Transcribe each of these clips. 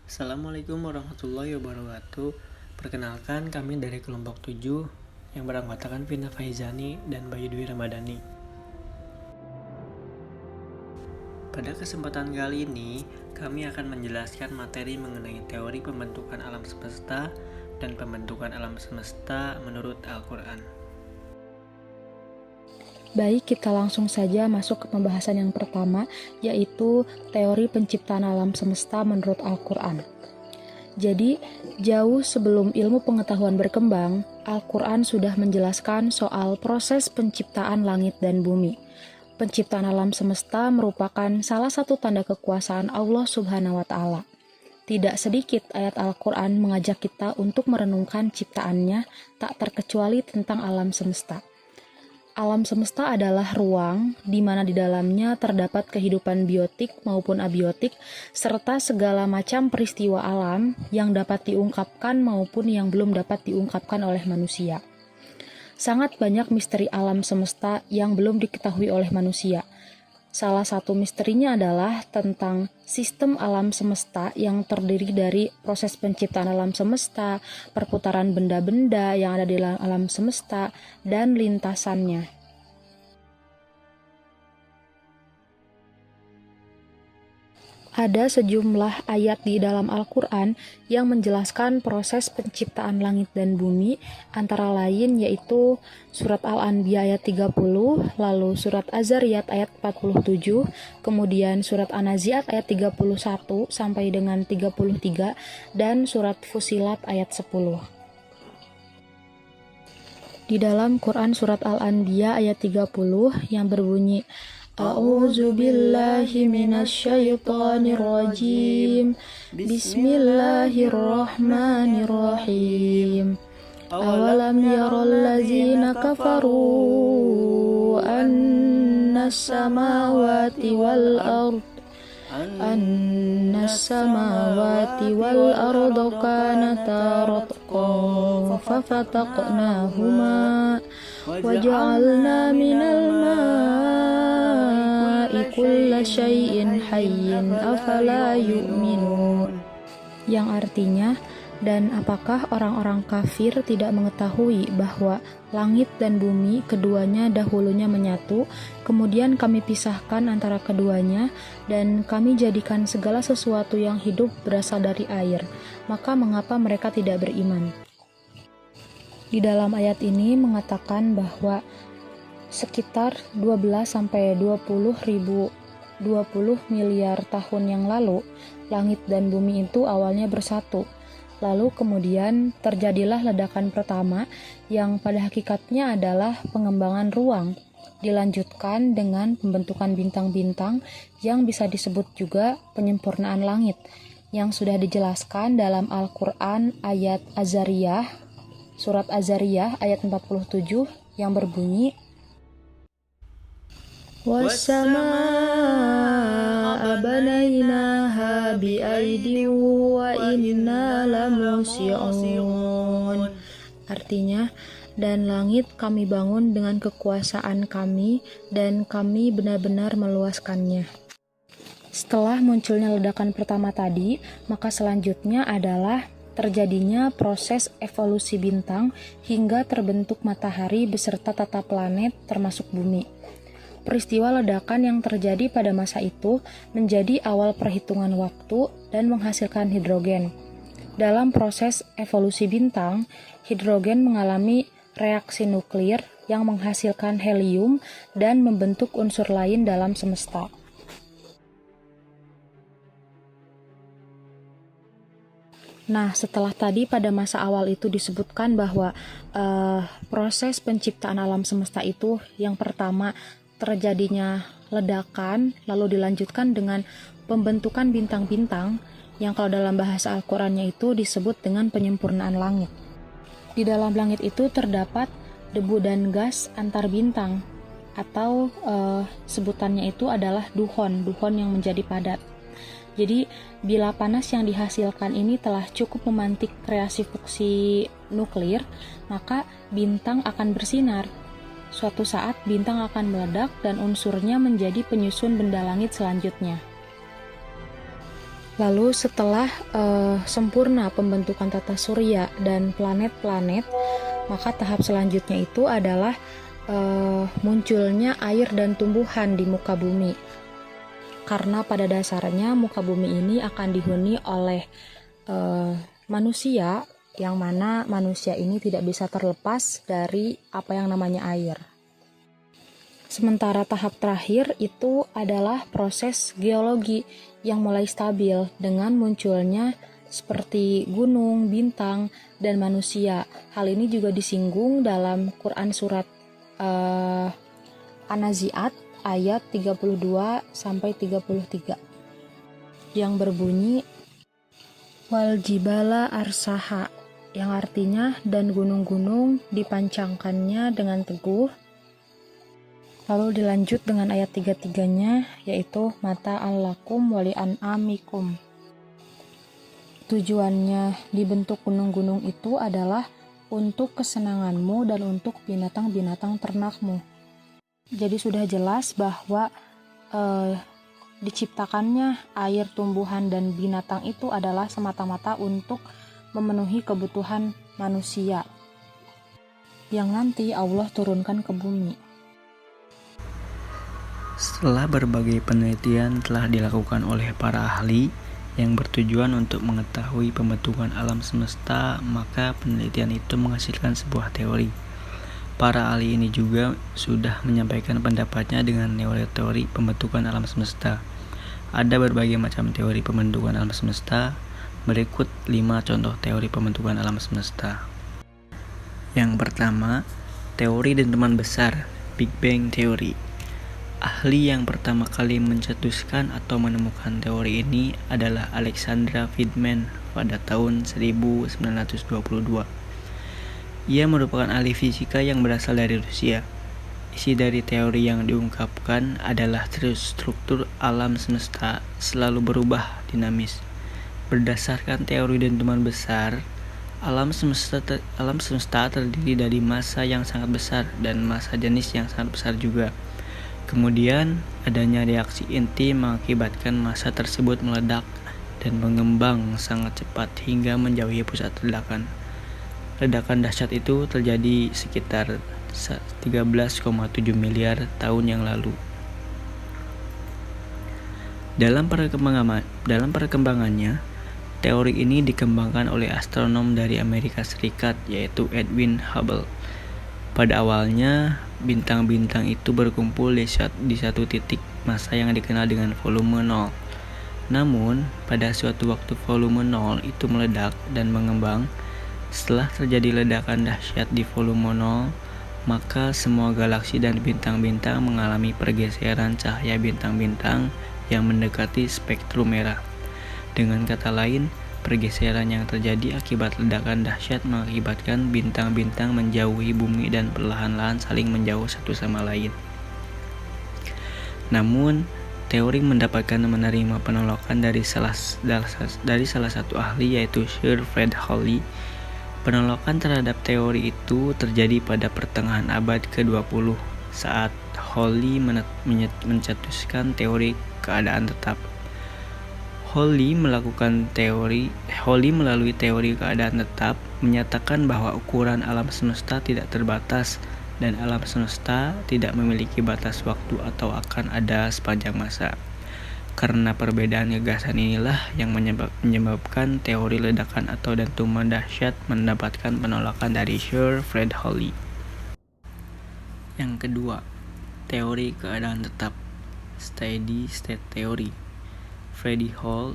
Assalamualaikum warahmatullahi wabarakatuh. Perkenalkan, kami dari kelompok 7 yang beranggotakan Vina Faizani dan Bayu Dwi Ramadhani. Pada kesempatan kali ini, kami akan menjelaskan materi mengenai teori pembentukan alam semesta dan pembentukan alam semesta menurut Al-Quran. Baik, kita langsung saja masuk ke pembahasan yang pertama, yaitu teori penciptaan alam semesta menurut Al-Quran. Jadi, jauh sebelum ilmu pengetahuan berkembang, Al-Quran sudah menjelaskan soal proses penciptaan langit dan bumi. Penciptaan alam semesta merupakan salah satu tanda kekuasaan Allah Subhanahu wa Ta'ala. Tidak sedikit ayat Al-Quran mengajak kita untuk merenungkan ciptaannya, tak terkecuali tentang alam semesta. Alam semesta adalah ruang di mana di dalamnya terdapat kehidupan biotik maupun abiotik, serta segala macam peristiwa alam yang dapat diungkapkan maupun yang belum dapat diungkapkan oleh manusia. Sangat banyak misteri alam semesta yang belum diketahui oleh manusia. Salah satu misterinya adalah tentang sistem alam semesta yang terdiri dari proses penciptaan alam semesta, perputaran benda-benda yang ada di alam semesta, dan lintasannya. Ada sejumlah ayat di dalam Al-Quran yang menjelaskan proses penciptaan langit dan bumi, antara lain yaitu surat Al-Anbiya ayat 30, lalu surat Az-Zariyat ayat 47, kemudian surat An-Nazi'at ayat 31 sampai dengan 33, dan surat Fusilat ayat 10. Di dalam Quran surat Al-Anbiya ayat 30 yang berbunyi, A'udzu billahi minasyaitonir rajim. Bismillahirrahmanirrahim. Awalam yaral ladzina kafaru annas samawati wal arda kanata ratqan fafataqnahuma waja'alna minal ma'i kulla syai'in hayyin afala yu'minun, yang artinya, dan apakah orang-orang kafir tidak mengetahui bahwa langit dan bumi keduanya dahulunya menyatu, kemudian kami pisahkan antara keduanya, dan kami jadikan segala sesuatu yang hidup berasal dari air, maka mengapa mereka tidak beriman? Di dalam ayat ini mengatakan bahwa sekitar 12-20 miliar tahun yang lalu, langit dan bumi itu awalnya bersatu. Lalu kemudian terjadilah ledakan pertama yang pada hakikatnya adalah pengembangan ruang, dilanjutkan dengan pembentukan bintang-bintang yang bisa disebut juga penyempurnaan langit, yang sudah dijelaskan dalam Al-Quran ayat Az-Zariyah, surat Az-Zariyah ayat 47 yang berbunyi, وَالسَّمَاءَ بَنَيْنَاهَا بِأَيْدٍ وَإِنَّا لَمُوسِعُونَ. Artinya, dan langit kami bangun dengan kekuasaan kami, dan kami benar-benar meluaskannya. Setelah munculnya ledakan pertama tadi, maka selanjutnya adalah terjadinya proses evolusi bintang hingga terbentuk matahari beserta tata planet termasuk bumi. Peristiwa ledakan yang terjadi pada masa itu menjadi awal perhitungan waktu dan menghasilkan hidrogen. Dalam proses evolusi bintang, hidrogen mengalami reaksi nuklir yang menghasilkan helium dan membentuk unsur lain dalam semesta. Nah, setelah tadi pada masa awal itu disebutkan bahwa proses penciptaan alam semesta itu yang pertama terjadinya ledakan, lalu dilanjutkan dengan pembentukan bintang-bintang yang kalau dalam bahasa Al-Qurannya itu disebut dengan penyempurnaan langit. Di dalam langit itu terdapat debu dan gas antar bintang, atau sebutannya itu adalah duhon yang menjadi padat. Jadi, bila panas yang dihasilkan ini telah cukup memantik reaksi fuksi nuklir, maka bintang akan bersinar. Suatu saat bintang akan meledak dan unsurnya menjadi penyusun benda langit selanjutnya. Lalu setelah sempurna pembentukan tata surya dan planet-planet, maka tahap selanjutnya itu adalah munculnya air dan tumbuhan di muka bumi. Karena pada dasarnya muka bumi ini akan dihuni oleh manusia, yang mana manusia ini tidak bisa terlepas dari apa yang namanya air. Sementara tahap terakhir itu adalah proses geologi yang mulai stabil dengan munculnya seperti gunung, bintang, dan manusia. Hal ini juga disinggung dalam Quran surat An-Nazi'at ayat 32-33 yang berbunyi wal jibala arsaha, yang artinya dan gunung-gunung dipancangkannya dengan teguh. Lalu dilanjut dengan ayat 33-nya, yaitu mata allakum wali an'amikum. Tujuannya dibentuk gunung-gunung itu adalah untuk kesenanganmu dan untuk binatang-binatang ternakmu. Jadi sudah jelas bahwa diciptakannya air, tumbuhan, dan binatang itu adalah semata-mata untuk memenuhi kebutuhan manusia yang nanti Allah turunkan ke bumi. Setelah berbagai penelitian telah dilakukan oleh para ahli yang bertujuan untuk mengetahui pembentukan alam semesta, maka penelitian itu menghasilkan sebuah teori. Para ahli ini juga sudah menyampaikan pendapatnya dengan teori pembentukan alam semesta. Ada berbagai macam teori pembentukan alam semesta. Berikut 5 contoh teori pembentukan alam semesta. Yang pertama, teori dentuman besar, Big Bang Theory. Ahli yang pertama kali mencetuskan atau menemukan teori ini adalah Alexander Friedman pada tahun 1922. Ia merupakan ahli fisika yang berasal dari Rusia. Isi dari teori yang diungkapkan adalah struktur alam semesta selalu berubah dinamis. Berdasarkan teori dentuman besar, alam semesta terdiri dari massa yang sangat besar dan massa jenis yang sangat besar juga. Kemudian, adanya reaksi inti mengakibatkan massa tersebut meledak dan mengembang sangat cepat hingga menjauhi pusat ledakan. Ledakan dahsyat itu terjadi sekitar 13,7 miliar tahun yang lalu. Dalam perkembangannya, teori ini dikembangkan oleh astronom dari Amerika Serikat, yaitu Edwin Hubble. Pada awalnya, bintang-bintang itu berkumpul di satu titik massa yang dikenal dengan volume 0. Namun, pada suatu waktu volume 0 itu meledak dan mengembang. Setelah terjadi ledakan dahsyat di volume 0, maka semua galaksi dan bintang-bintang mengalami pergeseran cahaya bintang-bintang yang mendekati spektrum merah. Dengan kata lain, pergeseran yang terjadi akibat ledakan dahsyat mengakibatkan bintang-bintang menjauhi bumi dan perlahan-lahan saling menjauh satu sama lain. Namun, teori mendapatkan menerima penolakan dari salah satu ahli, yaitu Sir Fred Hoyle. Penolakan terhadap teori itu terjadi pada pertengahan abad ke-20 saat Hoyle mencetuskan teori keadaan tetap. Hoyle melalui teori keadaan tetap menyatakan bahwa ukuran alam semesta tidak terbatas dan alam semesta tidak memiliki batas waktu atau akan ada sepanjang masa. Karena perbedaan gagasan inilah yang menyebabkan teori ledakan atau dentuman dahsyat mendapatkan penolakan dari Sir Fred Hoyle. Yang kedua, teori keadaan tetap, Steady State Theory. Freddie Hall,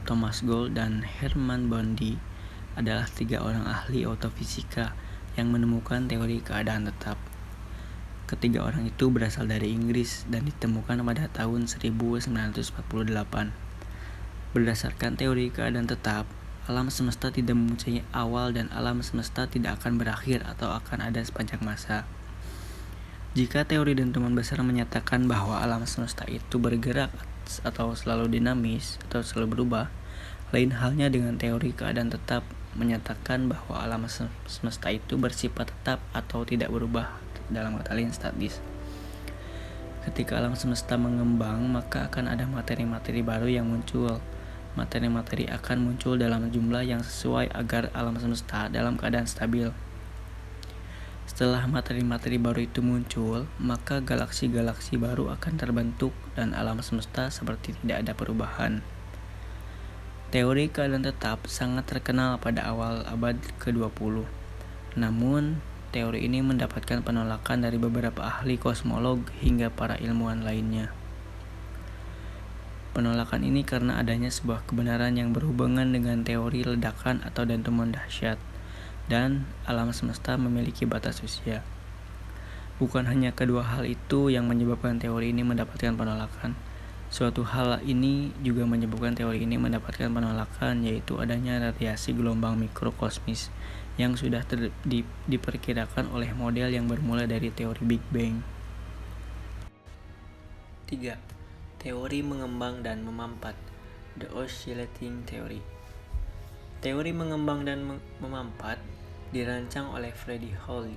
Thomas Gold, dan Herman Bondi adalah 3 orang ahli autofisika yang menemukan teori keadaan tetap. Ketiga orang itu berasal dari Inggris dan ditemukan pada tahun 1948. Berdasarkan teori keadaan tetap, alam semesta tidak mempunyai awal dan alam semesta tidak akan berakhir atau akan ada sepanjang masa. Jika teori dentuman besar menyatakan bahwa alam semesta itu bergerak atau selalu dinamis atau selalu berubah, lain halnya dengan teori keadaan tetap menyatakan bahwa alam semesta itu bersifat tetap atau tidak berubah, dalam kata lain statis. Ketika alam semesta mengembang, maka akan ada materi-materi baru yang muncul. materi-materi akan muncul dalam jumlah yang sesuai agar alam semesta dalam keadaan stabil. Setelah materi-materi baru itu muncul, maka galaksi-galaksi baru akan terbentuk dan alam semesta seperti tidak ada perubahan. Teori keadaan tetap sangat terkenal pada awal abad ke-20. Namun, teori ini mendapatkan penolakan dari beberapa ahli kosmolog hingga para ilmuwan lainnya. Penolakan ini karena adanya sebuah kebenaran yang berhubungan dengan teori ledakan atau dentuman dahsyat, dan alam semesta memiliki batas usia. Bukan hanya kedua hal itu yang menyebabkan teori ini mendapatkan penolakan. Suatu hal ini juga menyebabkan teori ini mendapatkan penolakan, yaitu adanya radiasi gelombang mikrokosmis yang sudah diperkirakan oleh model yang bermula dari teori Big Bang. 3. Teori mengembang dan memampat, The Oscillating Theory. Teori mengembang dan memampat dirancang oleh Freddie Hawley.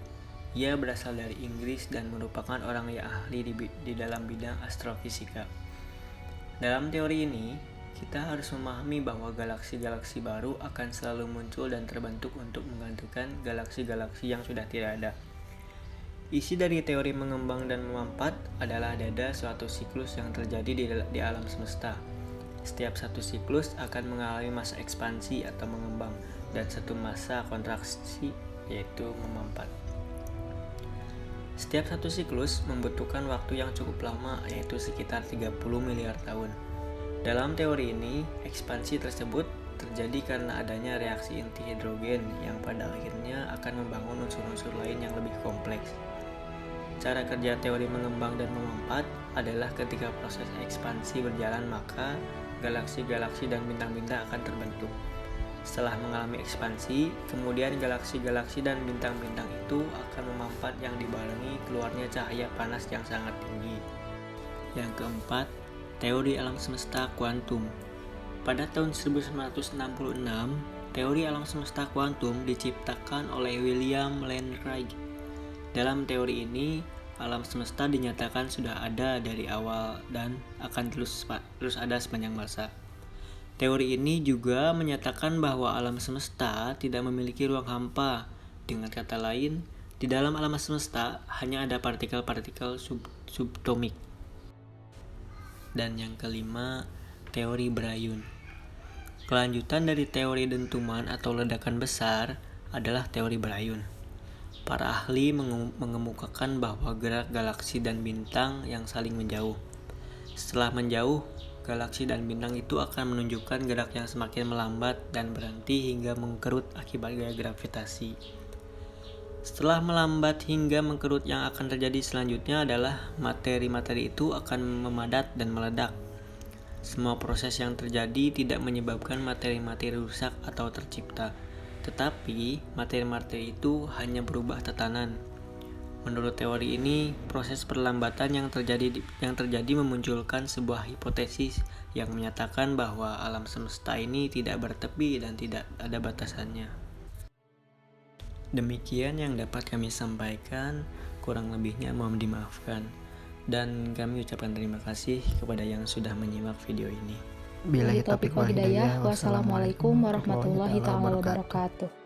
Ia berasal dari Inggris dan merupakan orang yang ahli di dalam bidang astrofisika. Dalam teori ini, kita harus memahami bahwa galaksi-galaksi baru akan selalu muncul dan terbentuk untuk menggantikan galaksi-galaksi yang sudah tidak ada. Isi dari teori mengembang dan memampat adalah ada suatu siklus yang terjadi di alam semesta. Setiap satu siklus akan mengalami masa ekspansi atau mengembang dan satu masa kontraksi, yaitu memampat. Setiap satu siklus membutuhkan waktu yang cukup lama, yaitu sekitar 30 miliar tahun. Dalam teori ini, ekspansi tersebut terjadi karena adanya reaksi inti hidrogen yang pada akhirnya akan membangun unsur-unsur lain yang lebih kompleks. Cara kerja teori mengembang dan memampat adalah ketika proses ekspansi berjalan, maka galaksi-galaksi dan bintang-bintang akan terbentuk. Setelah mengalami ekspansi, kemudian galaksi-galaksi dan bintang-bintang itu akan memampat yang dibarengi keluarnya cahaya panas yang sangat tinggi. Yang keempat, teori alam semesta kuantum. Pada tahun 1966, teori alam semesta kuantum diciptakan oleh William Lane Craig. Dalam teori ini, alam semesta dinyatakan sudah ada dari awal dan akan terus ada sepanjang masa. Teori ini juga menyatakan bahwa alam semesta tidak memiliki ruang hampa. Dengan kata lain, di dalam alam semesta hanya ada partikel-partikel subtomik. Dan yang kelima, teori Brayun. Kelanjutan dari teori dentuman atau ledakan besar adalah teori Brayun. Para ahli mengemukakan bahwa gerak galaksi dan bintang yang saling menjauh. Setelah menjauh, galaksi dan bintang itu akan menunjukkan gerak yang semakin melambat dan berhenti hingga mengkerut akibat gaya gravitasi. Setelah melambat hingga mengkerut, yang akan terjadi selanjutnya adalah materi-materi itu akan memadat dan meledak. Semua proses yang terjadi tidak menyebabkan materi-materi rusak atau tercipta, tetapi materi-materi itu hanya berubah tatanan. Menurut teori ini, proses perlambatan yang terjadi memunculkan sebuah hipotesis yang menyatakan bahwa alam semesta ini tidak bertepi dan tidak ada batasannya. Demikian yang dapat kami sampaikan, kurang lebihnya mohon dimaafkan. Dan kami ucapkan terima kasih kepada yang sudah menyimak video ini. Billahi taufiq wal hidayah. Wassalamualaikum warahmatullahi wabarakatuh.